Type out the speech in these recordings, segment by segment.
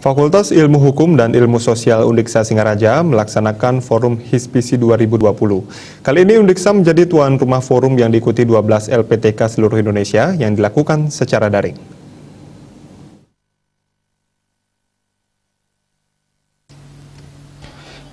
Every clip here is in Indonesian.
Fakultas Ilmu Hukum dan Ilmu Sosial Undiksa Singaraja melaksanakan Forum HISPISI 2020. Kali ini Undiksa menjadi tuan rumah forum yang diikuti 12 LPTK seluruh Indonesia yang dilakukan secara daring.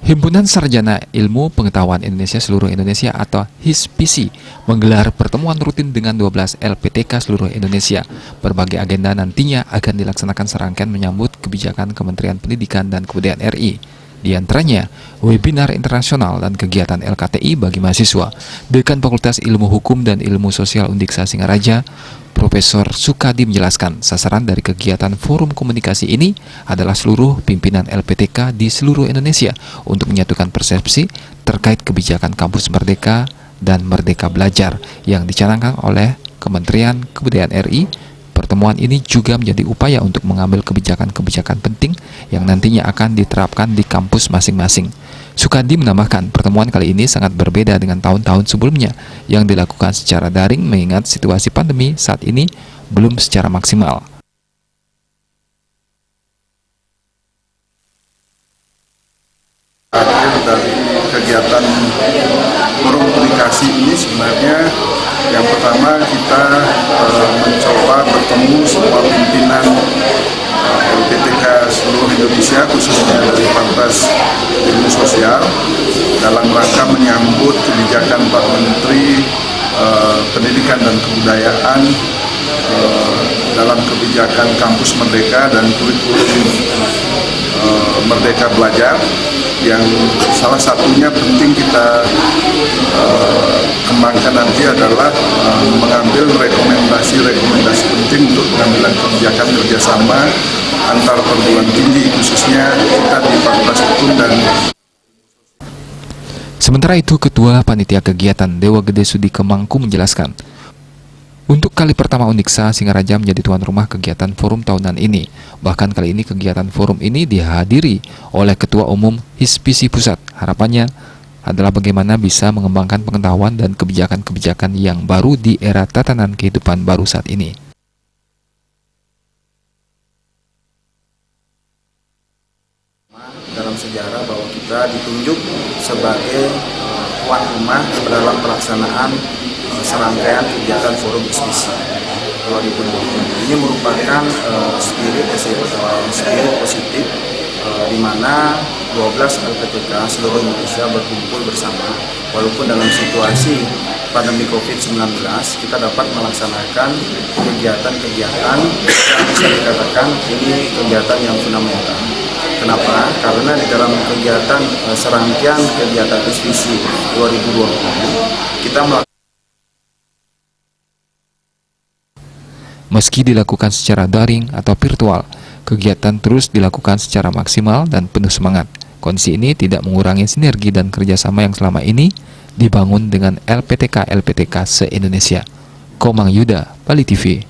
Himpunan Sarjana Ilmu Pengetahuan Indonesia seluruh Indonesia atau HISPISI menggelar pertemuan rutin dengan 12 LPTK seluruh Indonesia. Berbagai agenda nantinya akan dilaksanakan serangkaian menyambut kebijakan Kementerian Pendidikan dan Kebudayaan RI. Di antaranya, webinar internasional dan kegiatan LKTI bagi mahasiswa. Dekan Fakultas Ilmu Hukum dan Ilmu Sosial Undiksa Singaraja, Profesor Sukadi menjelaskan sasaran dari kegiatan forum komunikasi ini adalah seluruh pimpinan LPTK di seluruh Indonesia untuk menyatukan persepsi terkait kebijakan kampus merdeka dan merdeka belajar yang dicanangkan oleh Kementerian Kebudayaan RI. Pertemuan ini juga menjadi upaya untuk mengambil kebijakan-kebijakan penting yang nantinya akan diterapkan di kampus masing-masing. Sukadi menambahkan pertemuan kali ini sangat berbeda dengan tahun-tahun sebelumnya yang dilakukan secara daring mengingat situasi pandemi saat ini belum secara maksimal. Akhir dari kegiatan forum komunikasi ini sebenarnya yang pertama kita mencoba bertemu semua pimpinan LPTK seluruh Indonesia khususnya dari Fakultas Ilmu Sosial dalam rangka menyambut kebijakan Pak Menteri Pendidikan dan Kebudayaan dalam kebijakan kampus merdeka dan kurikulum merdeka belajar yang salah satunya penting kita kembangkan nanti adalah mengambil rekomendasi penting untuk pengambilan kebijakan kerjasama antar perguruan tinggi khususnya kita di Fakultas Hukum dan. Sementara itu, Ketua Panitia Kegiatan Dewa Gede Sudi Kemangku menjelaskan, untuk kali pertama Undiksa Singaraja menjadi tuan rumah kegiatan forum tahunan ini. Bahkan kali ini kegiatan forum ini dihadiri oleh Ketua Umum HISPISI Pusat. Harapannya adalah bagaimana bisa mengembangkan pengetahuan dan kebijakan-kebijakan yang baru di era tatanan kehidupan baru saat ini. Dalam sejarah bahwa kita ditunjuk sebagai tuan rumah dalam pelaksanaan serangkaian kegiatan forum HISPISI 2020. Ini merupakan spirit positif di mana 12 LPTK seluruh Indonesia berkumpul bersama. Walaupun dalam situasi pandemi COVID-19 kita dapat melaksanakan kegiatan-kegiatan yang bisa dikatakan ini kegiatan yang fundamental. Kenapa? Karena di dalam kegiatan serangkaian kegiatan HISPISI 2020 kita melakukan. Meski dilakukan secara daring atau virtual, kegiatan terus dilakukan secara maksimal dan penuh semangat. Kondisi ini tidak mengurangi sinergi dan kerjasama yang selama ini dibangun dengan LPTK-LPTK se-Indonesia. Komang Yuda, Bali TV.